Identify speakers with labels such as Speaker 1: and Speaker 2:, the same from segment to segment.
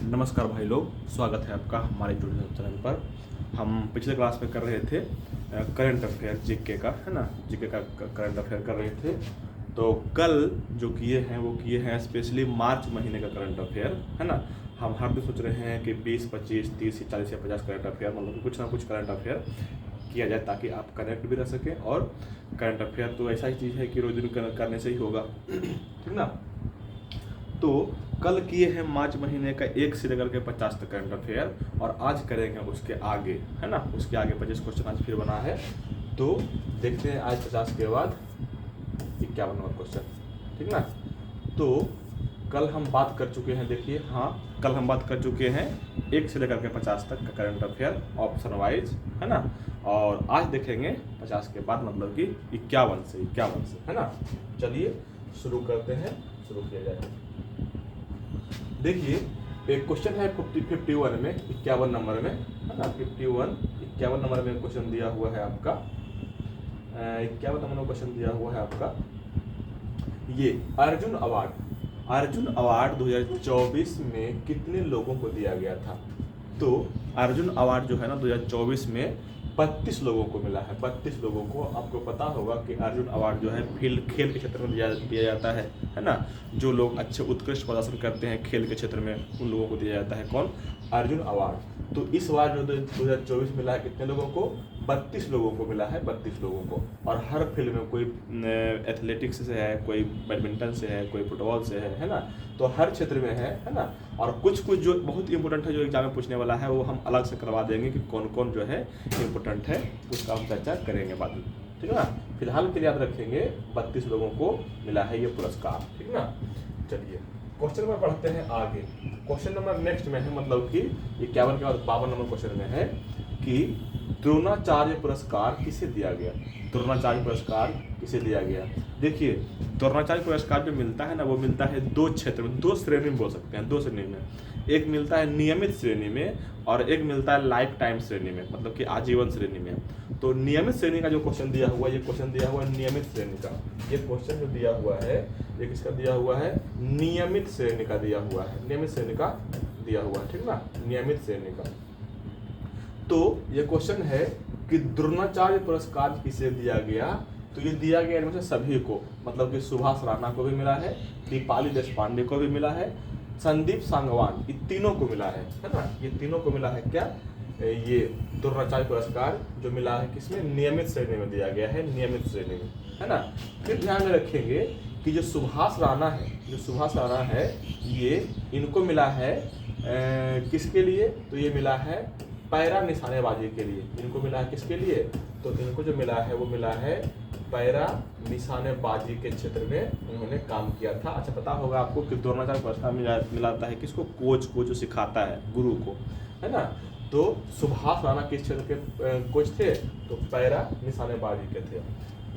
Speaker 1: नमस्कार भाई लोग, स्वागत है आपका हमारे यूट्यूब चैनल पर। हम पिछले क्लास में कर रहे थे करंट अफेयर जीके का, है ना, जीके का करंट अफेयर कर रहे थे। तो कल जो किए हैं वो किए हैं स्पेशली मार्च महीने का करंट अफेयर, है ना। हम हर दिन सोच रहे हैं कि 20, 25, 30, 40 या 50 करंट अफेयर, मतलब कि कुछ ना कुछ करंट अफेयर किया जाए ताकि आप कनेक्ट भी रह सकें। और करंट अफेयर तो ऐसा ही चीज़ है कि रोज दिन करने से ही होगा, ठीक ना। तो कल किए हैं मार्च महीने का 1 से लेकर के 50 तक करंट अफेयर, और आज करेंगे उसके आगे, है ना। उसके आगे 25 क्वेश्चन आज फिर बना है। तो देखते हैं आज 50 के बाद 51 नंबर क्वेश्चन, ठीक ना। तो कल हम बात कर चुके हैं, देखिए, हाँ, कल हम बात कर चुके हैं 1 से लेकर के 50 तक का करंट अफेयर ऑप्शन वाइज, है ना। और आज देखेंगे 50 के बाद, मतलब कि 51 से, है ना। चलिए शुरू करते हैं, शुरू किया जाए। देखिए, एक क्वेश्चन है 51 में, 51 नंबर में, है ना। 51 नंबर में क्वेश्चन दिया हुआ है आपका, 51 नंबर में क्वेश्चन दिया हुआ है आपका, ये अर्जुन अवार्ड 2024 में कितने लोगों को दिया गया था। तो अर्जुन अवार्ड जो है ना 2024 में 32 लोगों को मिला है। 32 लोगों को। आपको पता होगा कि अर्जुन अवार्ड जो है खेल के क्षेत्र में दिया जाता है ना। जो लोग अच्छे उत्कृष्ट प्रदर्शन करते हैं खेल के क्षेत्र में, उन लोगों को दिया जाता है कौन, अर्जुन अवार्ड। तो इस बार जो 2024 मिला है कितने लोगों को, 32 लोगों को मिला है, 32 लोगों को। और हर फील्ड में, कोई एथलेटिक्स से है, कोई बैडमिंटन से है, कोई फुटबॉल से है ना। तो हर क्षेत्र में है ना। और कुछ जो बहुत इंपॉर्टेंट है, जो एग्जाम में पूछने वाला है, वो हम अलग से करवा देंगे कि कौन कौन जो है इम्पोर्टेंट है, उसका हम चर्चा करेंगे बाद में, ठीक है ना। फिलहाल के लिए याद रखेंगे 32 लोगों को मिला है ये पुरस्कार, ठीक ना। चलिए क्वेश्चन नंबर पढ़ते हैं आगे। क्वेश्चन नंबर नेक्स्ट में है, मतलब कि 51 के बाद 52 नंबर क्वेश्चन में है कि द्रोणाचार्य पुरस्कार किसे दिया गया। द्रोणाचार्य पुरस्कार किसे दिया गया। देखिए, द्रोणाचार्य पुरस्कार जो मिलता है ना, वो मिलता है दो क्षेत्र में, दो श्रेणी में बोल सकते हैं, दो श्रेणी में। एक मिलता है नियमित श्रेणी में, और एक मिलता है लाइफ टाइम श्रेणी में, मतलब कि आजीवन श्रेणी में। तो नियमित श्रेणी का जो क्वेश्चन दिया हुआ है, ये क्वेश्चन दिया हुआ है नियमित श्रेणी का। ये क्वेश्चन जो दिया हुआ है, ये किसका दिया हुआ है, नियमित श्रेणी का दिया हुआ है, नियमित श्रेणी का दिया हुआ है, ठीक ना, नियमित श्रेणी का। तो ये क्वेश्चन है कि द्रोणाचार्य पुरस्कार किसे दिया गया। तो ये दिया गया इनमें से सभी को, मतलब कि सुभाष राणा को भी मिला है, दीपाली देशपांडे को भी मिला है, संदीप सांगवान, ये तीनों को मिला है ना। ये तीनों को मिला है क्या, ये द्रोणाचार्य पुरस्कार जो मिला है किसमें, नियमित श्रेणी में दिया गया है, नियमित श्रेणी में, है ना। फिर ध्यान में रखेंगे कि जो सुभाष राणा है, ये इनको मिला है किसके लिए, तो ये मिला है पैरा निशानेबाजी के लिए। इनको मिला है किसके लिए, तो इनको जो मिला है वो मिला है पैरा निशानेबाजी के क्षेत्र में उन्होंने काम किया था। अच्छा, पता होगा आपको कि द्रोणाचार्य पुरस्कार मिलाता है किसको, कोच को, जो सिखाता है, गुरु को, है ना। तो सुभाष राणा किस क्षेत्र के कोच थे, तो पैरा निशानेबाजी के थे।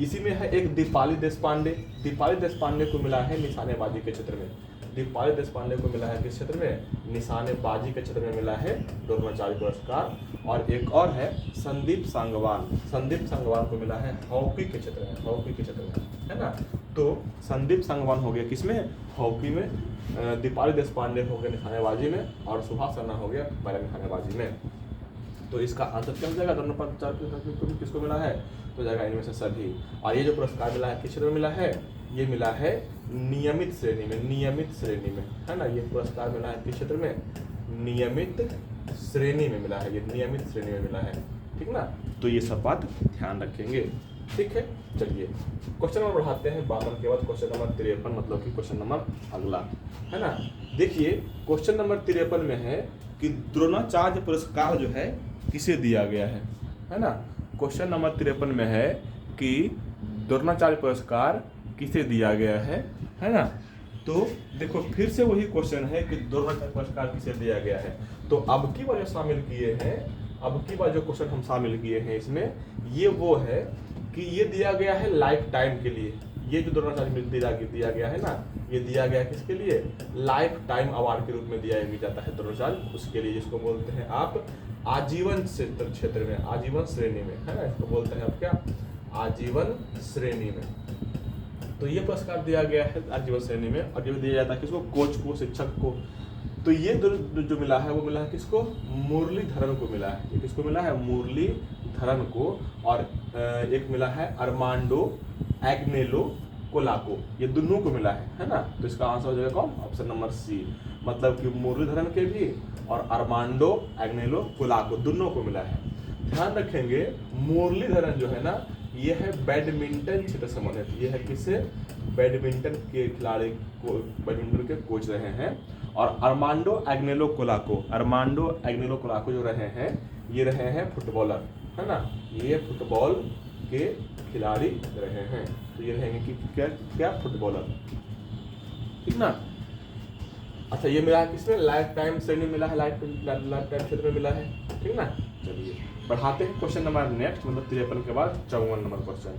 Speaker 1: इसी में है एक दीपाली देशपांडे को मिला है निशानेबाजी के क्षेत्र में। दीपाली देशपांडे को मिला है किस क्षेत्र में, निशानेबाजी के क्षेत्र में मिला है द्रोणाचार्य पुरस्कार। और एक और है संदीप सांगवान को मिला है हॉकी के क्षेत्र में, है ना। तो संदीप सांगवान हो गया किसमें, हॉकी में, दीपाली देशपांडे हो गया निशानेबाजी में, और सुभाष राणा हो गया पैरा निशानेबाजी में। तो इसका आंसर क्या हो जाएगा, द्रोणाचार्य किसको मिला है, तो जाएगा इनमें से सभी। और ये जो पुरस्कार मिला है किस क्षेत्र में मिला है, ये मिला है नियमित श्रेणी में, है ना। ये पुरस्कार मिला है किस क्षेत्र में, नियमित श्रेणी में मिला है, ये नियमित श्रेणी में मिला है, ठीक ना। तो ये सब बात ध्यान रखेंगे, ठीक है। चलिए क्वेश्चन नंबर बढ़ाते हैं 52 के बाद क्वेश्चन नंबर 53, मतलब कि क्वेश्चन नंबर अगला, है ना। देखिए क्वेश्चन नंबर 53 में है कि द्रोणाचार्य पुरस्कार जो है किसे दिया गया है ना। क्वेश्चन नंबर 53 में है कि द्रोणाचार्य पुरस्कार किसे दिया गया है ना। तो देखो, फिर से वही क्वेश्चन है कि द्रोणाचार्य पुरस्कार किसे दिया गया है। तो अब की बार जो शामिल किए हैं, अब की बार जो क्वेश्चन हम शामिल किए हैं इसमें, ये वो है कि ये दिया गया है लाइफ टाइम के लिए। ये जो द्रोणाचार्य दिया गया है ना, ये दिया गया किसके लिए, लाइफ टाइम अवार्ड के रूप में दिया जाता है द्रोणाचार्य, उसके लिए, जिसको बोलते हैं आप आजीवन क्षेत्र में, आजीवन श्रेणी में, है ना। इसको बोलते हैं आप क्या, आजीवन श्रेणी में। तो ये पुरस्कार दिया गया है आजीवन श्रेणी में, और जो दिया जाता है किसको, कोच को, शिक्षक को, तो ये जो मिला है वो मिला है किसको? मुरलीधरन को मिला है। ये किसको मिला है? मुरलीधरन को। और एक मिला है अरमांडो एग्नेलो कोलाको, ये दोनों को मिला है ना। तो इसका आंसर हो जाएगा कौन? Option number C. मतलब कि मुरलीधरन के भी और अरमांडो एग्नेलो कोलाको दोनों को मिला है। ध्यान रखेंगे मुरलीधरन जो है ना, ये है बैडमिंटन क्षेत्र से संबंधित। ये है किससे? बैडमिंटन के खिलाड़ी को, बैडमिंटन के कोच रहे हैं। और अरमांडो एग्नेलो कोलाको जो रहे हैं, ये रहे हैं फुटबॉलर, है ना। ये फुटबॉल के खिलाड़ी रहे हैं। तो ये रहेंगे कि क्या फुटबॉलर, ठीक ना। अच्छा, ये मिला है किसमें? लाइफ टाइम श्रेणी मिला है, लाइफ टाइम क्षेत्र में मिला है, ठीक ना। चलिए बढ़ाते हैं क्वेश्चन नंबर नेक्स्ट, मतलब 53 के बाद 54 नंबर क्वेश्चन।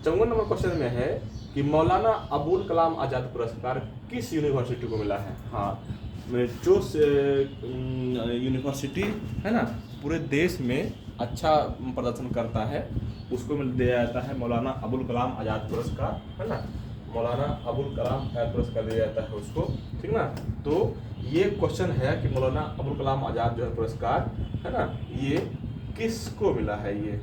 Speaker 1: 54 नंबर क्वेश्चन में है कि मौलाना अबुल कलाम आज़ाद पुरस्कार किस यूनिवर्सिटी को मिला है? हाँ, जो यूनिवर्सिटी है ना पूरे देश में अच्छा प्रदर्शन करता है उसको दिया जाता है मौलाना अबुल कलाम आज़ाद पुरस्कार, है ना। मौलाना अबुल कलाम आज़ाद पुरस्कार दिया जाता है उसको, ठीक ना। तो ये क्वेश्चन है कि मौलाना अबुल कलाम आज़ाद जो है पुरस्कार, है ना, ये किसको मिला है? ये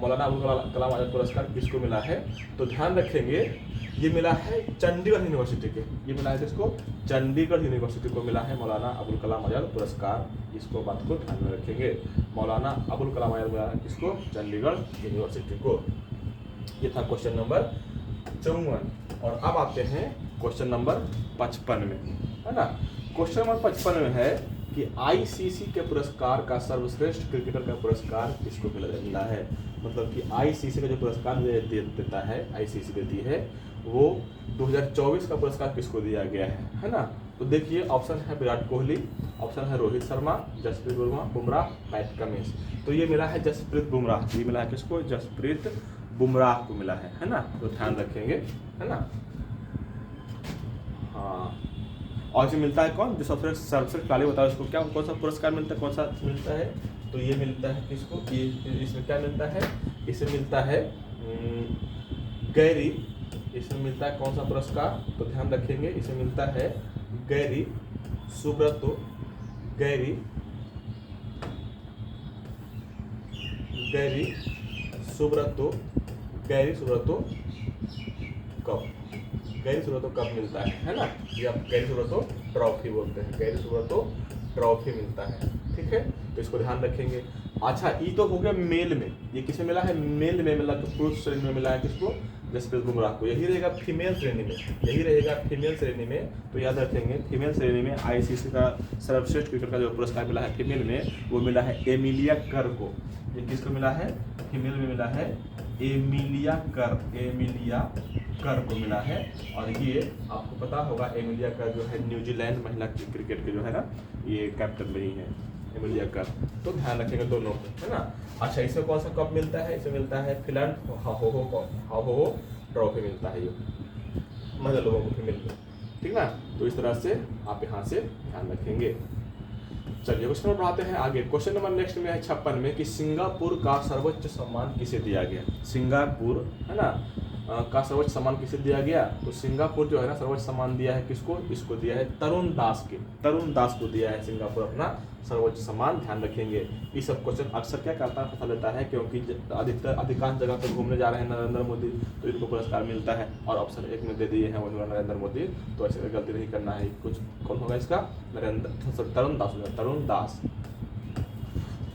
Speaker 1: मौलाना अबुल कलाम आज़ाद पुरस्कार किसको मिला है? तो ध्यान रखेंगे ये मिला है चंडीगढ़ यूनिवर्सिटी के। ये मिला है किसको? चंडीगढ़ यूनिवर्सिटी को मिला है मौलाना अबुल कलाम आज़ाद पुरस्कार। इसको बात को ध्यान में रखेंगे। मौलाना अबुल कलाम आज़ाद मिला है किसको? चंडीगढ़ यूनिवर्सिटी को। ये था क्वेश्चन नंबर 54। और अब आते हैं क्वेश्चन नंबर 55 में, है ना। क्वेश्चन नंबर 55 में है कि आईसीसी के पुरस्कार का सर्वश्रेष्ठ क्रिकेटर का पुरस्कार किसको मिला है? मतलब कि आईसीसी का जो पुरस्कार देता है, आईसीसी देती है, वो 2024 का पुरस्कार किसको दिया गया है ना। तो देखिए ऑप्शन है विराट कोहली, ऑप्शन है रोहित शर्मा, जसप्रीत बुमराह, पैट कमिंस। तो ये मिला है जसप्रीत बुमराह। ये मिला है किसको? जसप्रीत बुमराह को मिला है ना। तो ध्यान रखेंगे, है ना। हाँ, और जो मिलता है कौन? जो सबसे सर्वश्रेष्ठ खिलाड़ी बताओ उसको क्या, कौन सा पुरस्कार मिलता है? कौन सा मिलता है? तो ये मिलता है किसको? ये इसमें क्या मिलता है? इसे मिलता है गैरी। इसमें मिलता है कौन सा पुरस्कार? तो ध्यान रखेंगे, इसे मिलता है गैरी सुब्रतो कप मिलता है ना। ये आप गैरी सुब्रतो ट्रॉफी बोलते हैं, गैरी सुब्रतो ट्रॉफी मिलता है, ठीक है। तो इसको ध्यान रखेंगे। अच्छा, ये तो हो गया मेल में। ये किसमें मिला है? मेल में मिला, तो पुरुष श्रेणी में मिला है किसको? जसप्रीत बुमराह को। यही रहेगा फीमेल श्रेणी में। तो याद रखेंगे फीमेल श्रेणी में आईसीसी का सर्वश्रेष्ठ क्रिकेट का जो पुरस्कार मिला है फीमेल में, वो मिला है एमिलिया कर को। ये किसको मिला है? फीमेल में मिला है एमिलिया कर को मिला है। और ये आपको पता होगा एमिलिया कर जो है न्यूजीलैंड महिला क्रिकेट के जो है ना, ये कैप्टन रही है एमिलिया कर। तो ध्यान रखेंगे दोनों को, है ना। अच्छा, इसमें कौन सा कप मिलता है? इसमें मिलता है हाहो ट्रॉफी मिलता है, ये महिला लोगों को फीमेल में, ठीक ना। तो इस तरह से आप यहाँ से ध्यान रखेंगे। चलिए क्वेश्चन नंबर बढ़ाते हैं आगे। क्वेश्चन नंबर नेक्स्ट में है 56 में कि सिंगापुर का सर्वोच्च सम्मान किसे दिया गया? सिंगापुर, है ना, का सर्वोच्च सम्मान किसे दिया गया? तो सिंगापुर जो है ना सर्वोच्च सम्मान दिया है किसको? इसको दिया है तरुण दास को दिया है सिंगापुर अपना सर्वोच्च सम्मान। ध्यान रखेंगे। ये सब क्वेश्चन अक्सर क्या करता है, फंसा लेता है, क्योंकि अधिकांश जगह पर घूमने जा रहे हैं नरेंद्र मोदी, तो इनको पुरस्कार मिलता है। और ऑप्शन 1 में दे दिए हैं वो नरेंद्र मोदी। तो ऐसे गलती नहीं करना है। कुछ कौन होगा इसका? तरुण दास।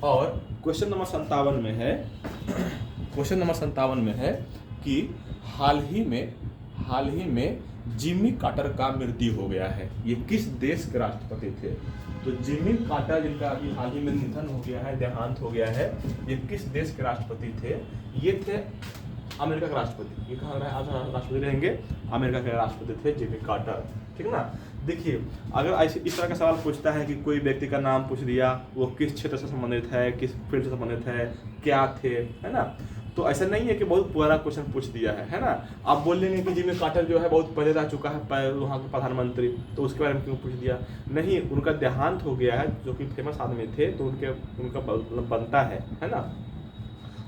Speaker 1: और क्वेश्चन नंबर 57 में है कि हाल ही में जिमी कार्टर का मृत्यु हो गया है। ये किस देश के राष्ट्रपति थे? तो जिमी कार्टर, जिनका अभी हाल ही में निधन हो गया है, देहांत हो गया है, ये किस देश के राष्ट्रपति थे? ये थे अमेरिका के राष्ट्रपति। ये कहाँ राष्ट्रपति रहेंगे? अमेरिका के राष्ट्रपति थे जिमी कार्टर, ठीक ना। देखिए, अगर ऐसे इस तरह का सवाल पूछता है कि कोई व्यक्ति का नाम पूछ दिया, वो किस क्षेत्र से संबंधित है, किस फील्ड से संबंधित है, क्या थे, है ना। तो ऐसा नहीं है कि बहुत पुराना क्वेश्चन पूछ दिया है ना। आप बोल लेंगे कि जिमी कार्टर जो है बहुत पहले रह चुका है वहाँ के प्रधानमंत्री, तो उसके बारे में क्यों पूछ दिया? नहीं, उनका देहांत हो गया है, जो कि फेमस आदमी थे, तो उनका बनता है ना।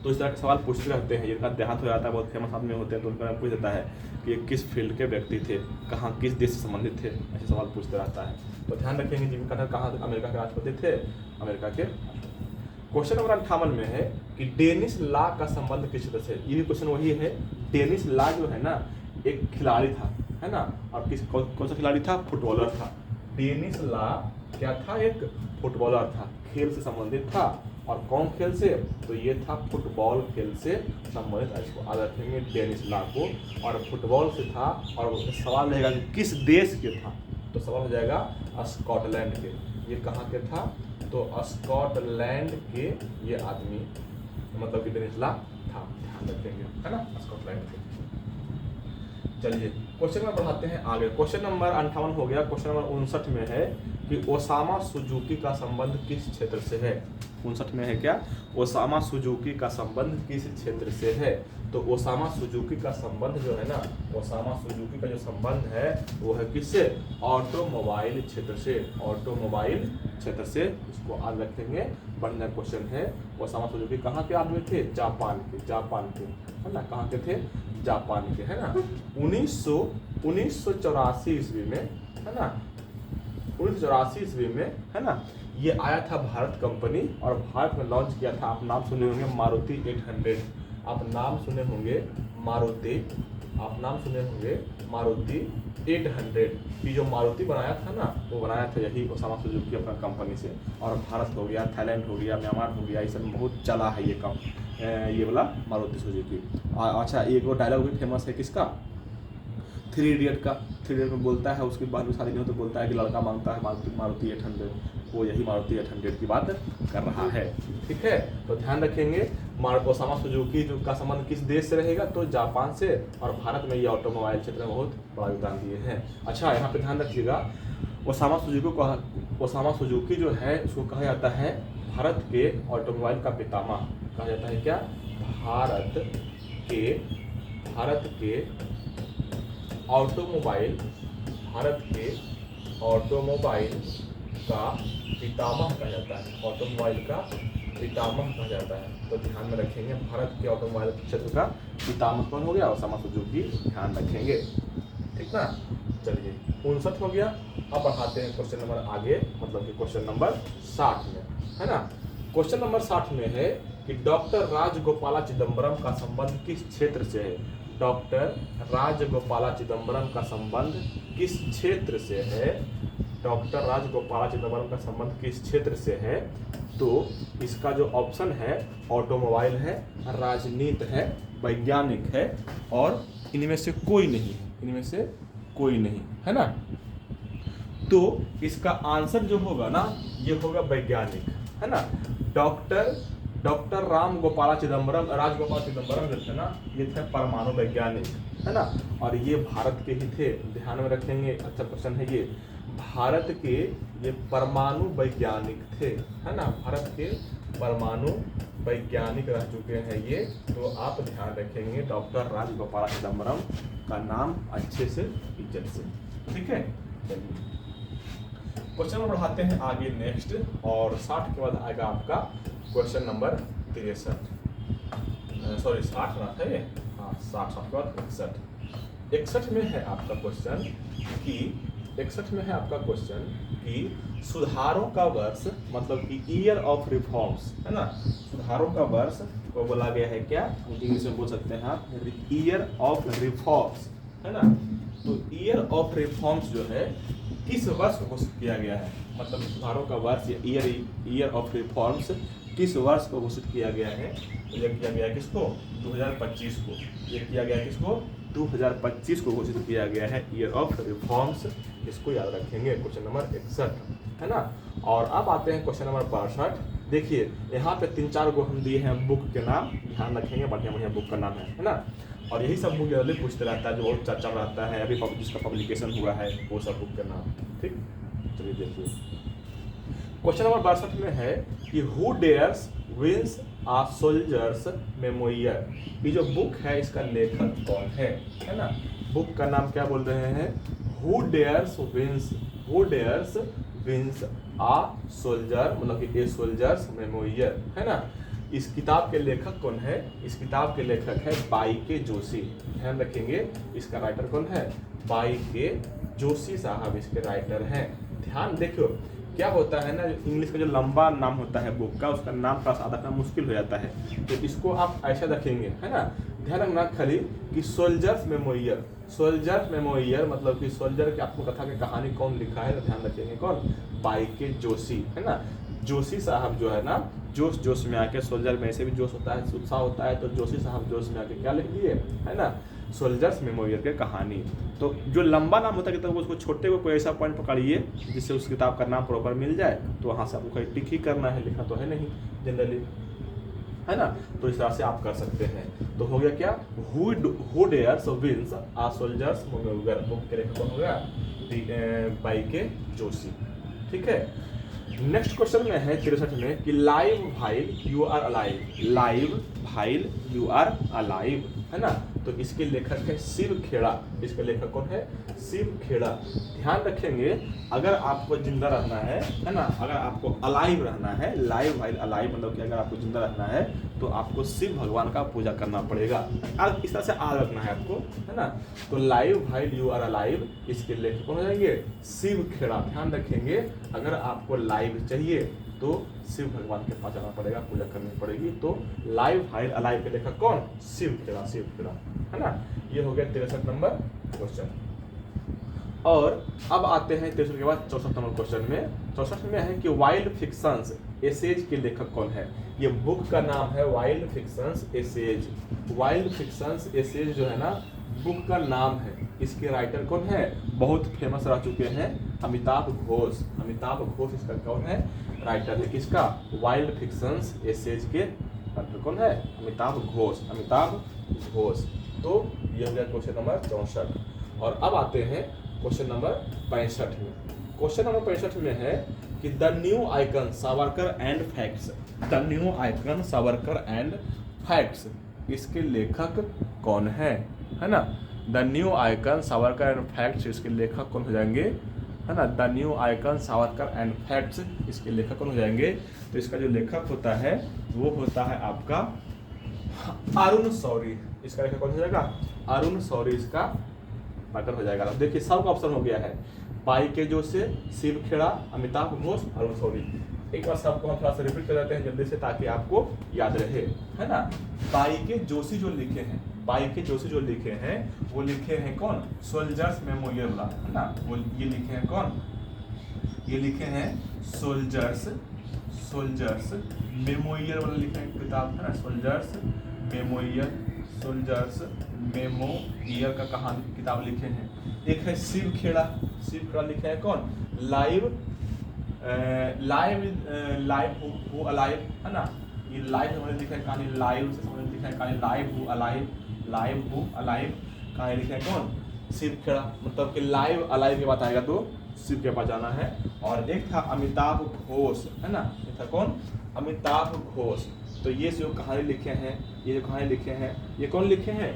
Speaker 1: तो इस तरह के सवाल पूछते रहते हैं। जिनका देहांत हो जाता है, बहुत फेमस आदमी होते हैं, तो उनका नाम पूछ देता है कि ये किस फील्ड के व्यक्ति थे, कहाँ किस देश से संबंधित थे, ऐसे सवाल पूछते रहता है। तो ध्यान रखेंगे जिमी कार्टर कहाँ अमेरिका के राष्ट्रपति थे, अमेरिका के। क्वेश्चन नंबर 58 में है कि डेनिस लॉ का संबंध किस क्षेत्र से। ये भी क्वेश्चन वही है। डेनिस लॉ जो है ना एक खिलाड़ी था, है ना, और कौन सा खिलाड़ी था, फुटबॉलर था। डेनिस लॉ क्या था, एक फुटबॉलर था, खेल से संबंधित था। और कौन खेल से, तो ये था फुटबॉल खेल से संबंधित। इसको याद रखेंगे डेनिस लॉ को, और फुटबॉल से था। और सवाल रहेगा कि किस देश के था, तो सवाल हो जाएगा स्कॉटलैंड के। ये कहाँ के था, तो स्कॉटलैंड के ये आदमी, मतलब कि डेनिस लॉ था, ध्यान रखेंगे, है ना, स्कॉटलैंड के। चलिए क्वेश्चन में बढ़ाते हैं आगे। क्वेश्चन नंबर 58 हो गया। क्वेश्चन नंबर 59 में है कि ओसामा सुजुकी का संबंध किस क्षेत्र से है। 59 में है क्या, ओसामा सुजुकी का संबंध किस क्षेत्र से है। तो ओसामा सुजुकी का संबंध जो है ना, ओसामा सुजुकी का जो संबंध है वो है किससे, ऑटोमोबाइल क्षेत्र से, ऑटोमोबाइल क्षेत्र से। इसको याद रखेंगे, बढ़िया क्वेश्चन है। ओसामा सुजुकी कहाँ के आदमी थे, जापान के, जापान के, है ना, कहाँ के थे, जापान के, है ना। 1984 ईस्वी में, है ना, 1984 ईस्वी में, है ना, ये आया था भारत कंपनी, और भारत में लॉन्च किया था। आप नाम सुने होंगे मारुति 800, आप नाम सुने होंगे मारुति, आप नाम सुने होंगे मारुति 800 की। जो मारुति बनाया था ना, वो बनाया था यही ओसामा सुजुकी अपना कंपनी से। और भारत हो गया, थाईलैंड हो गया, म्यांमार हो गया, इस सब में बहुत चला है ये काम, ये वाला मारुति सुजुकी। अच्छा, एक वो डायलॉग भी फेमस है किसका, 3 इडियट का। 3 इडियट में बोलता है, उसकी बाद में शादी नहीं हो तो बोलता है कि लड़का मांगता है मारुति 800, वो यही मारुति 800 की बात कर रहा है। ठीक है, तो ध्यान रखेंगे ओसामा सुजुकी जो का संबंध किस देश से रहेगा, तो जापान से। और भारत में ये ऑटोमोबाइल क्षेत्र में बहुत बड़ा योगदान दिए हैं। अच्छा, यहाँ पे ध्यान रखिएगा, ओसामा सुजुकी जो है उसको कहा जाता है भारत के ऑटोमोबाइल का पितामह, कहा जाता है क्या, भारत के ऑटोमोबाइल का पितामह कहा जाता है, ऑटोमोबाइल का पितामह कहा जाता है। तो ध्यान में रखेंगे, भारत के ऑटोमोबाइल क्षेत्र का पितामह कौन हो गया, ओसामा सुजुकी, ध्यान रखेंगे, ठीक ना। चलिए 59 हो गया। अब बढ़ाते हैं क्वेश्चन नंबर आगे, मतलब कि क्वेश्चन नंबर 60 में, है ना। क्वेश्चन नंबर 60 में है कि डॉक्टर राजगोपाला चिदम्बरम का संबंध किस क्षेत्र से है। डॉक्टर राजगोपाला चिदम्बरम का संबंध किस क्षेत्र से है, डॉक्टर राजगोपाला चिदम्बरम का संबंध किस क्षेत्र से है। तो इसका जो ऑप्शन है, ऑटोमोबाइल है, राजनीति है, वैज्ञानिक है, और इनमें से कोई नहीं, इनमें से कोई नहीं, है ना। तो इसका आंसर जो होगा ना, ये होगा वैज्ञानिक, है ना। डॉक्टर राजगोपाला चिदम्बरम जो थे ना, ये थे परमाणु वैज्ञानिक, है ना। और ये भारत के ही थे, ध्यान में रखेंगे, अच्छा क्वेश्चन है ये। भारत के ये परमाणु वैज्ञानिक थे, है ना, भारत के परमाणु वैज्ञानिक रह चुके हैं ये। तो आप ध्यान रखेंगे डॉक्टर राजगोपाला चिदम्बरम का नाम अच्छे से, इज्जत से, ठीक है। चलिए क्वेश्चन नंबर बढ़ाते हैं आगे नेक्स्ट, और 60 के बाद आएगा आपका क्वेश्चन नंबर 63, सॉरी 60 ना था ये, हाँ 60 के बाद 61। 61 में है आपका क्वेश्चन कि 61 में है आपका क्वेश्चन कि सुधारों का वर्ष, मतलब कि ईयर ऑफ रिफॉर्म्स, है ना। सुधारों का वर्ष को बोला गया है क्या, इंग्लिश में बोल सकते हैं आप, ईयर ऑफ रिफॉर्म्स, है ना। तो ईयर ऑफ रिफॉर्म्स जो है किस वर्ष को घोषित किया गया है, मतलब सुधारों का वर्ष या ईयर ऑफ रिफॉर्म्स किस वर्ष को घोषित किया गया है। तो यह किया गया है किसको, 2025 को। यह किया गया है किसको, 2025 को घोषित किया गया है ईयर ऑफ रिफॉर्म्स। इसको याद रखेंगे, क्वेश्चन नंबर 61, है ना। और अब आते हैं क्वेश्चन नंबर 62। देखिए यहाँ पे 3-4 को हम दिए हैं बुक के नाम, ध्यान रखेंगे, बढ़िया बढ़िया बुक का नाम है ना। और यही सब बुक जल्दी पूछते रहता है, जो बहुत चर्चा में रहता है, अभी जिसका पब्लिकेशन हुआ है वो सब बुक के नाम, ठीक। चलिए देखिए क्वेश्चन नंबर 62 में है कि who dares wins a soldiers memorial. ये जो बुक है इसका लेखक कौन है ना। बुक का नाम क्या बोल रहे हैं, who dares wins a soldier, मतलब कि ए सोल्जर्स मेमोरियल, है ना। इस किताब के लेखक कौन है? इस किताब के लेखक है बाई के जोशी। ध्यान रखेंगे, इसका राइटर कौन है? बाई के जोशी साहब इसके राइटर हैं। ध्यान देखो, क्या होता है ना, इंग्लिश का जो लंबा नाम होता है बुक का, उसका नाम थोड़ा सा रखना मुश्किल हो जाता है, तो इसको आप ऐसा रखेंगे, है ना। ध्यान रखना खाली कि सोल्जर्स मेमोरियल, सोल्जर्स मेमोरियल मतलब कि सोल्जर की आत्मकथा की कहानी कौन लिखा है, तो ध्यान रखेंगे कौन? बाई के जोशी, है ना। जोशी साहब जो है ना, जोश जोश में आके, सोल्जर में ऐसे भी जोश होता है, उत्साह होता है, तो जोशी साहब जोश में आके क्या लिख दिए, है ना, सोल्जर्स मेमोरियल की कहानी। तो जो लंबा नाम होता है किताब, उसको छोटे को कोई ऐसा पॉइंट पकड़िए जिससे उस किताब का नाम प्रॉपर मिल जाए, तो वहाँ से आपको टिक ही करना है, लिखना तो है नहीं जनरली, है ना। तो इस तरह से आप कर सकते हैं। तो हो गया क्या? Who dares wins a soldiers memorial, book के लेखक कौन हो गया? बाई के जोशी। ठीक है। नेक्स्ट क्वेश्चन में है 63 में कि live while you are alive, live while you are alive, है ना। तो इसके लेखक है शिव खेड़ा। इसके लेखक कौन है? शिव खेड़ा। ध्यान रखेंगे, अगर आपको जिंदा रहना है ना, अगर आपको अलाइव रहना है, लाइव व्हाइल अलाइव मतलब कि अगर आपको जिंदा रहना है तो आपको शिव भगवान का पूजा करना पड़ेगा। इस तरह से याद रखना है आपको, है ना। तो live while you are alive, इसके लेखक कौन हो जाएंगे? शिव खेड़ा। ध्यान रखेंगे, अगर आपको लाइव चाहिए तो शिव भगवान के पास जाना पड़ेगा, पूजा करनी पड़ेगी। तो लाइव व्हाइल अलाइव के लेखक कौन? शिव खेड़ा, शिव खेड़ा, है ना। ये हो गया 63 नंबर क्वेश्चन। और अब आते हैं 63 के बाद 64 नंबर क्वेश्चन में। 64 में है कि वाइल्ड फिक्शंस एसेज के लेखक कौन है? ये बुक का नाम है wild fictions essays. Wild fictions essays जो है ना, बुक का नाम है। इसके राइटर कौन है? बहुत फेमस रह चुके हैं, अमिताभ घोष। अमिताभ घोष इसका कौन है? राइटर है। किसका? वाइल्ड फिक्शंस एसेज के राइटर कौन है? अमिताभ घोष, अमिताभ घोष। तो ये हो गया क्वेश्चन नंबर 64। और अब आते हैं क्वेश्चन नंबर 65 में। क्वेश्चन नंबर 65 में है कि the new icon Savarkar and facts, the new icon Savarkar and facts, इसके लेखक कौन है ना। The new icon Savarkar and facts, इसके लेखक कौन हो जाएंगे, है ना। The new icon Savarkar and facts, इसके लेखक कौन हो जाएंगे? तो इसका जो लेखक होता है वो होता है आपका अरुण शौरी। इसका लेखक कौन हो जाएगा? अरुण शौरी इसका राइटर हो जाएगा। देखिए सबका ऑप्शन हो गया है, बाई के जोशी, शिव खेड़ा, अमिताभ घोष, अरुण शौरी। एक बार सबको हम थोड़ा सा रिपीट कर देते हैं जल्दी से ताकि आपको याद रहे, है ना। बाई के जोशी जो लिखे हैं, बाई के जोशी जो लिखे हैं वो लिखे हैं कौन? सोल्जर्स मेमोरियल वाला, है ना। वो ये लिखे हैं कौन? ये लिखे हैं सोल्जर्स, सोल्जर्स मेमोरियल वाला लिखे हैं किताब, है ना। सोल्जर्स मेमोरियल, सोल्जर्स मेमोरियल का कहानी किताब लिखे हैं। एक है शिव खेड़ा, शिव खेड़ा लिखे हैं कौन? लाइव हु अलाइव, है ना। ये लाइव हमने लिखा है कहानी, लाइव से हमने लिखा है कहानी, live who alive, live who alive कहानी लिखे हैं कौन? शिव खेड़ा। मतलब कि लाइव अलाइव के बाद आएगा तो शिव के पास जाना है। और एक था अमिताभ घोष, है ना। ये था कौन? अमिताभ घोष। तो ये जो कहानी लिखे हैं, ये जो कहानी लिखे हैं, ये कौन लिखे हैं?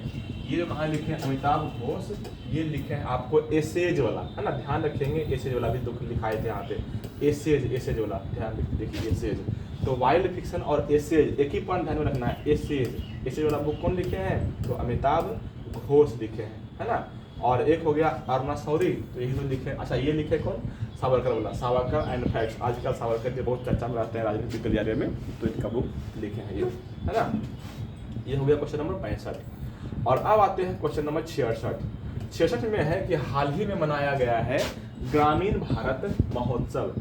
Speaker 1: ये जो कहानी लिखे हैं अमिताभ घोष, ये लिखे हैं आपको एसेज वाला, है ना। ध्यान रखेंगे, एसेज वाला भी दुख लिखाए थे यहाँ पे, एसेज, एसेज वाला ध्यान देखिए, एसेज। तो वाइल्ड फिक्शन और एसेज एक ही पॉइंट ध्यान में रखना है, एसेज, एसेज वाला बुक कौन लिखे हैं? तो अमिताभ घोष लिखे हैं, है ना। और एक हो गया अरुण शौरी, तो यही तो लिखे। अच्छा ये लिखे कौन? सावरकर वाला, सावरकर एंड फैक्ट्स। आजकल सावरकर के बहुत चर्चा में रहते हैं राजनीतिक तैयारी में, तो इनका बुक लिखे हैं ये, है ना। ये हो गया क्वेश्चन नंबर 65। और अब आते हैं क्वेश्चन नंबर 66। 66 में है कि हाल ही में मनाया गया है ग्रामीण भारत महोत्सव।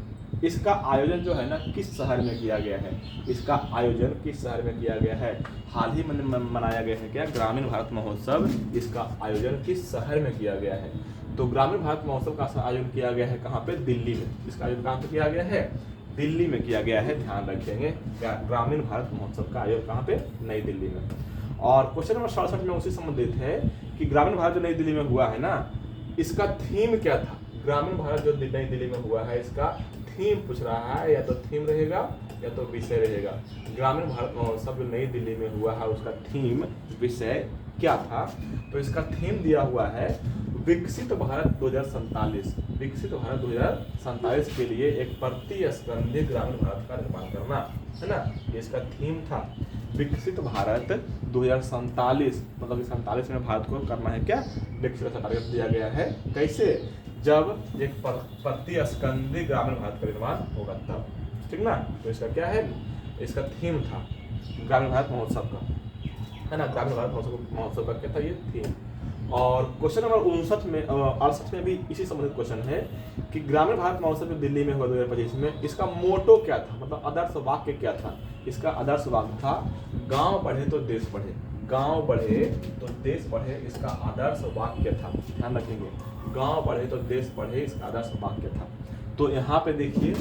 Speaker 1: इसका आयोजन जो है ना किस शहर में किया गया है? इसका आयोजन किस शहर में किया गया है? हाल ही में मनाया गया है क्या ग्रामीण भारत महोत्सव? इसका आयोजन किस शहर में किया गया है? तो ग्रामीण भारत महोत्सव का आयोजन किया गया है कहाँ पे? दिल्ली में। इसका आयोजन कहाँ पे किया गया है? दिल्ली में किया गया है। ध्यान रखेंगे, ग्रामीण भारत महोत्सव का आयोजन कहाँ पे? नई दिल्ली में। और क्वेश्चन नंबर 67 में उसी संबंधित है कि ग्रामीण भारत जो नई दिल्ली में हुआ है ना, इसका थीम क्या था? ग्रामीण भारत जो नई दिल्ली में हुआ है, इसका थीम पूछ रहा है, या तो थीम रहेगा या तो विषय रहेगा। ग्रामीण भारत महोत्सव जो नई दिल्ली में हुआ है उसका थीम, विषय क्या था? तो इसका थीम दिया हुआ है विकसित भारत 2047। विकसित भारत 2047 के लिए एक प्रतिस्पर्धी ग्रामीण भारत का निर्माण करना, है ना। ये इसका थीम था। विकसित भारत 2047, मतलब कि 47 में भारत को करना है क्या, विकसित का टारगेट दिया गया है। कैसे, जब एक प्रतिस्कंदी ग्रामीण भारत का निर्माण होगा तब, ठीक ना। तो इसका क्या है, इसका थीम था ग्रामीण भारत महोत्सव का, है ना। ग्रामीण भारत महोत्सव का क्या था, ये थीम। और क्वेश्चन नंबर 68 में 68 में भी इसी संबंधित क्वेश्चन है कि ग्रामीण भारत महोत्सव जो दिल्ली में हुआ 2025 में, इसका मोटो क्या था, मतलब आदर्श वाक्य क्या था। इसका आदर्श वाक्य था गांव बढ़े तो देश बढ़े, गांव बढ़े तो देश बढ़े, इसका आदर्श वाक्य था। ध्यान रखेंगे, गांव बढ़े तो देश बढ़े, इसका आदर्श वाक्य था। तो यहाँ पे देखिए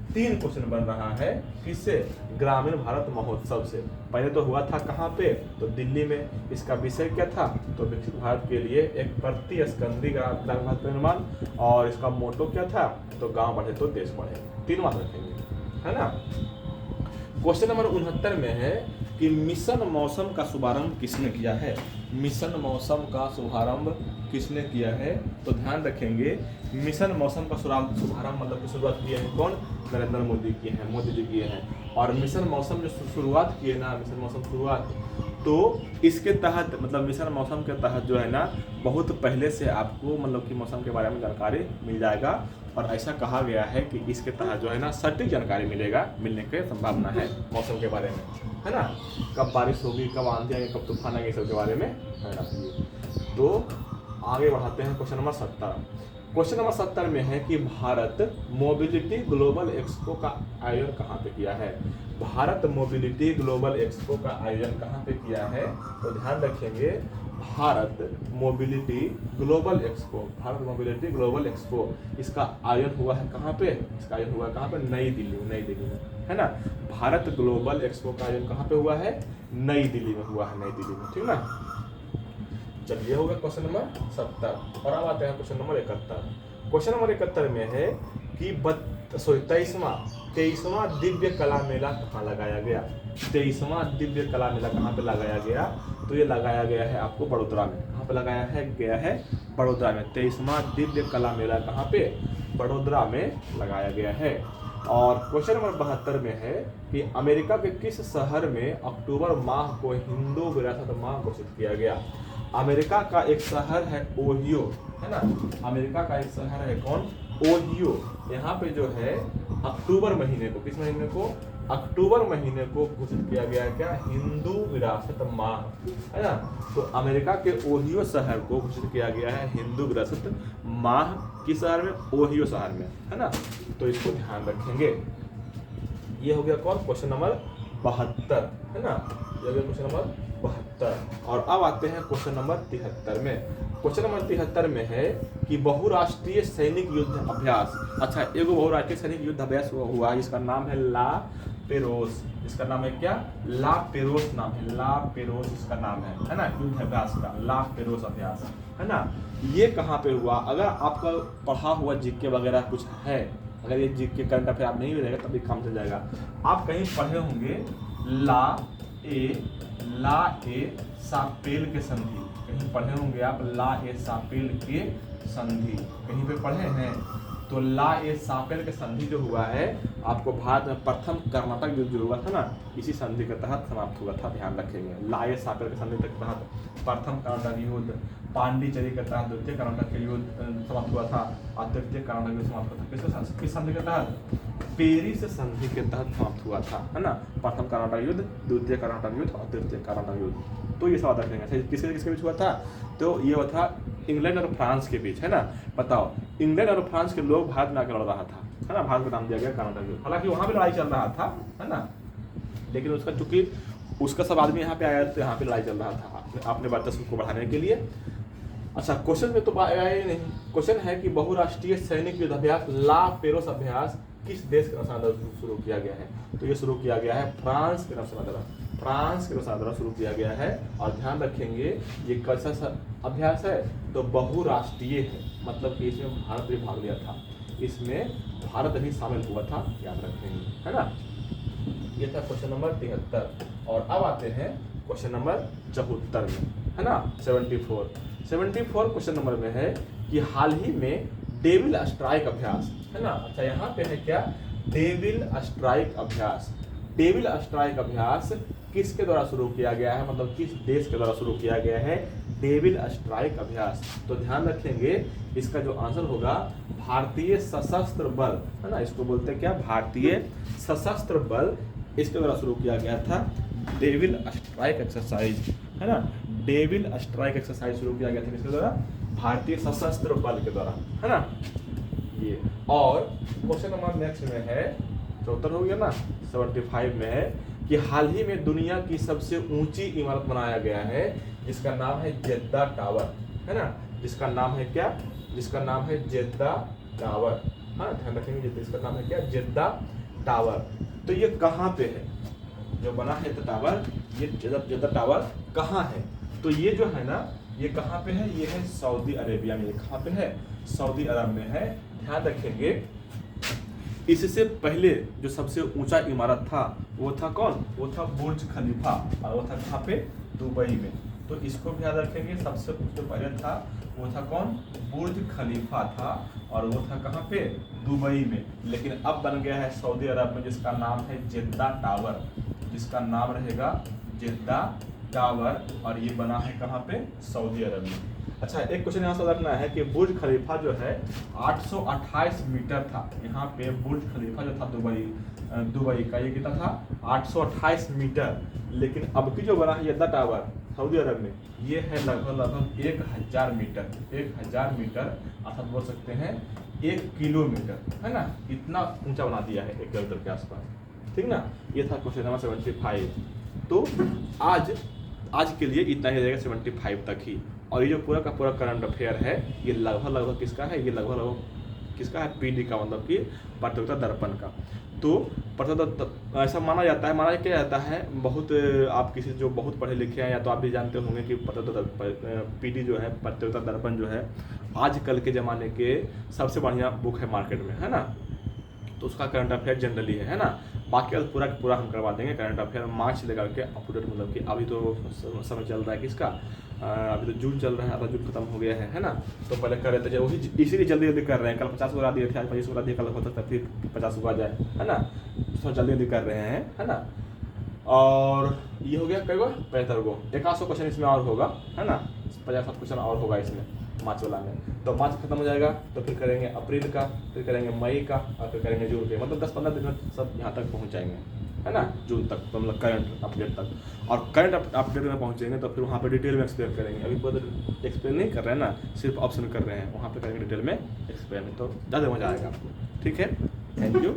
Speaker 1: 3 क्वेश्चन बन रहा है, किससे, ग्रामीण भारत महोत्सव से। पहले तो हुआ था कहाँ पे, तो दिल्ली में। इसका विषय क्या था, तो विकसित भारत के लिए एक प्रतिस्कंदी ग्रामीण भारत का निर्माण, और इसका मोटो क्या था, तो गांव बढ़े तो देश बढ़े। 3 बात रखेंगे, है ना। क्वेश्चन नंबर 69 में है कि मिशन मौसम का शुभारंभ किसने किया है। मिशन मौसम का शुभारंभ किसने किया है, तो ध्यान रखेंगे मिशन मौसम का शुभारंभ मतलब की शुरुआत किए हैं कौन, नरेंद्र मोदी किए हैं, मोदी जी किए हैं। और मिशन मौसम जो शुरुआत किए ना, मिशन मौसम शुरुआत, तो इसके तहत मतलब मिशन मौसम के तहत जो है ना, बहुत पहले से आपको मतलब कि मौसम के बारे में जानकारी मिल जाएगा। और ऐसा कहा गया है कि इसके तहत जो है ना सटीक जानकारी मिलने की संभावना है मौसम के बारे में, है ना। कब बारिश होगी, कब आंधी आएगी, कब तूफान आएंगे, सब के बारे में है ना। तो आगे बढ़ाते हैं क्वेश्चन नंबर 70। क्वेश्चन नंबर 70 में है कि भारत मोबिलिटी ग्लोबल एक्सपो का आयोजन कहाँ पे किया है। भारत मोबिलिटी ग्लोबल एक्सपो का आयोजन कहाँ पे किया है, तो ध्यान रखेंगे Bharat mobility global expo, Bharat mobility global expo, इसका आयोजन हुआ है कहाँ पे, इसका आयोजन हुआ है कहाँ पे, नई दिल्ली में, है ना। भारत ग्लोबल एक्सपो का आयोजन कहाँ पे हुआ है, नई दिल्ली में हुआ है, नई दिल्ली में, ठीक ना। चलिए हो गया क्वेश्चन नंबर 70। और अब आते हैं क्वेश्चन नंबर 71। क्वेश्चन नंबर 71 में है कि 23वां दिव्य कला मेला कहाँ लगाया गया। 23वां दिव्य कला मेला कहाँ पे लगाया गया, तो ये लगाया गया है आपको बड़ोदरा में। कहाँ पे लगाया है बड़ोदरा में। 23वां दिव्य कला मेला कहाँ पे, बड़ोदरा में लगाया गया है। और क्वेश्चन नंबर 72 में है कि अमेरिका के किस शहर में अक्टूबर माह को हिंदू विरासत माह घोषित किया गया। अमेरिका का एक शहर है ओहियो, है ना। अमेरिका का एक शहर है कौन, ओहियो। यहाँ पे जो है अक्टूबर महीने को, किस महीने को, अक्टूबर महीने को घोषित किया गया है क्या, हिंदू विरासत माह, है ना। तो अमेरिका के ओहियो शहर को घोषित किया गया है हिंदू विरासत माह, किस शहर में, ओहियो शहर में, है ना। तो इसको ध्यान रखेंगे। ये हो गया कौन, क्वेश्चन नंबर 72, है ना। ये हो गया क्वेश्चन नंबर 72। और अब आते हैं क्वेश्चन नंबर 73 में। क्वेश्चन नंबर 73 में है कि बहुराष्ट्रीय सैनिक युद्ध अभ्यास, अच्छा एगो बहुराष्ट्रीय सैनिक युद्ध अभ्यास हुआ, इसका नाम है ला पेरोस। इसका नाम है क्या, ला पेरोस नाम है, ला पेरोस इसका नाम है ना, युद्ध अभ्यास का ला पेरोस अभ्यास, है ना। ये कहाँ पे हुआ, अगर आपका पढ़ा हुआ जीके वगैरह कुछ है, अगर ये जीके करंट अफेयर आप नहीं मिलेगा तभी काम चल जाएगा। आप कहीं पढ़े होंगे ला ए सापेल के संधि, कहीं पढ़े होंगे आप ला ए सापेल के संधि, कहीं पे पढ़े हैं। तो ला ए सापेल के संधि जो हुआ है आपको भारत में प्रथम कर्नाटक युद्ध जो हुआ था ना, इसी संधि के तहत समाप्त हुआ था, ध्यान रखेंगे। ला ए सापेल के संधि के तहत प्रथम कर्नाटक युद्ध, पांडिचेरी के तहत द्वितीय कर्नाटक के युद्ध समाप्त हुआ था, और तृतीय कर्नाटक युद्ध समाप्त हुआ था। किस संधि के तहत, पेरिस संधि के तहत समाप्त हुआ था, है ना। प्रथम कर्नाटक युद्ध, द्वितीय कर्नाटक युद्ध और तृतीय कर्नाटक युद्ध। तो ये सब रखेंगे। किसके बीच हुआ था, तो ये हुआ था इंग्लैंड और फ्रांस के बीच, है ना। बताओ, इंग्लैंड और फ्रांस के लोग भारत में आकर लड़ रहा था, है ना। भारत को नाम दिया गया कर्नाटक युद्ध। हालांकि वहाँ भी लड़ाई चल रहा था, है ना, लेकिन उसका चूंकि उसका सब आदमी यहाँ पे आया तो यहाँ पे लड़ाई चल रहा था अपने वर्चस्व को बढ़ाने के लिए। अच्छा, क्वेश्चन में तो आया ही नहीं। क्वेश्चन है कि बहुराष्ट्रीय सैनिक युद्ध अभ्यास ला पेरोस अभ्यास किस देश के अनुसार शुरू किया गया है, तो ये शुरू किया गया है फ्रांस के द्वारा, फ्रांस के द्वारा शुरू किया गया है। और ध्यान रखेंगे ये कैसा अभ्यास है, तो बहुराष्ट्रीय है, मतलब कि इसमें भारत भी भाग लिया था, इसमें भारत भी शामिल हुआ था, याद रखेंगे, है ना। ये था क्वेश्चन नंबर 73। और अब आते हैं क्वेश्चन नंबर 74 में, है ना। 74 क्वेश्चन नंबर में है कि हाल ही में डेविल स्ट्राइक अभ्यास, है ना। अच्छा, यहाँ पे है क्या, डेविल स्ट्राइक अभ्यास। डेविल स्ट्राइक अभ्यास किसके द्वारा शुरू किया गया है, मतलब किस देश के द्वारा शुरू किया गया है डेविल स्ट्राइक अभ्यास। तो ध्यान रखेंगे इसका जो आंसर होगा भारतीय सशस्त्र बल, है ना, इसको बोलते हैं क्या, भारतीय सशस्त्र बल, इसके द्वारा शुरू किया गया था डेविल स्ट्राइक एक्सरसाइज, है ना, डेविल स्ट्राइक एक्सरसाइज शुरू किया गया था किसके द्वारा, भारतीय सशस्त्र बल के द्वारा, है ना ये। और क्वेश्चन नंबर नेक्स्ट में है 74 हो गया ना, 75 में है कि हाल ही में दुनिया की सबसे ऊंची इमारत बनाया गया है जिसका नाम है जेद्दा टावर, है ना, जिसका नाम है क्या, जिसका नाम है जेद्दा टावर, हाँ ध्यान रखेंगे, इसका नाम है क्या, जेद्दा टावर। तो ये कहाँ पे है जो बना है टावर, ये जेद्दा टावर कहाँ है, तो ये जो है ना ये कहाँ पे है, ये है सऊदी अरेबिया में। ये कहाँ पे है, सऊदी अरब में है। ध्यान रखेंगे इससे पहले जो सबसे ऊंचा इमारत था वो था कौन, वो था बुर्ज खलीफा, और वो था कहाँ पे, दुबई में। तो इसको भी याद रखेंगे, सबसे जो पहले था वो था कौन, बुर्ज खलीफा था, और वो था कहाँ पे, दुबई में। लेकिन अब बन गया है सऊदी अरब में, जिसका नाम है जेद्दा टावर, जिसका नाम रहेगा जेद्दा टावर, और ये बना है कहाँ पे, सऊदी अरब में। अच्छा, एक क्वेश्चन यहाँ से रखना है कि बुर्ज खलीफा जो है 828 मीटर था। यहाँ पे बुर्ज खलीफा जो था दुबई का, ये कितना था, 828 मीटर। लेकिन अब की जो बना है जेद्दा टावर सऊदी अरब में, ये है लगभग 1000 मीटर, 1000 मीटर, अर्थात बोल सकते हैं 1 किलोमीटर, है ना, इतना ऊंचा बना दिया है 1 किलोमीटर के आसपास, ठीक ना। ये था क्वेश्चन नंबर 75। तो आज के लिए इतना ही रहेगा 75 तक ही। और ये जो पूरा का पूरा करंट अफेयर है ये लगभग किसका है, ये लगभग किसका है, पीडी का, मतलब कि प्रतियोगिता दर्पण का। तो प्रतियोगिता ऐसा माना जाता है, माना क्या जाता है, बहुत आप किसी जो बहुत पढ़े लिखे हैं या तो आप भी जानते होंगे कि प्रतियोगिता पीडी जो है, प्रतियोगिता दर्पण जो है, आजकल के ज़माने के सबसे बढ़िया बुक है मार्केट में, है ना। तो उसका करंट अफेयर जनरली है ना। बाकी अब पूरा पूरा हम करवा देंगे करंट अफेयर मार्च से लेकर के अप टू डेट, मतलब कि अभी तो समय चल रहा है किसका, अभी तो जून चल रहा है, आधा जून खत्म हो गया है ना। तो पहले कर रहे थे वही, इसीलिए जल्दी कर रहे हैं। कल 50 उड़ा दिए थे, आज 25 उड़ा दिए, कल हो सकता है फिर 50 उगा जाए, है ना। तो जल्दी कर रहे हैं, है ना। और ये हो गया कई गो, 75 गो, 100 क्वेश्चन इसमें और होगा, है ना, 50 क्वेश्चन और होगा इसमें मार्च वाला में। तो मार्च खत्म हो जाएगा तो फिर करेंगे अप्रैल का, फिर करेंगे मई का, और फिर करेंगे जून के, मतलब 10-15 दिन में सब यहाँ तक पहुँच जाएंगे, है ना, जून तक, तो मतलब करंट अपडेट तक। और करंट अपडेट में पहुँचेंगे तो फिर वहाँ पे डिटेल में एक्सप्लेन करेंगे। अभी पूरा एक्सप्लेन नहीं कर रहे हैं ना, सिर्फ ऑप्शन कर रहे हैं, वहाँ पे करेंगे डिटेल में एक्सप्लेन, तो ज़्यादा मजा आएगा आपको। ठीक है, थैंक यू।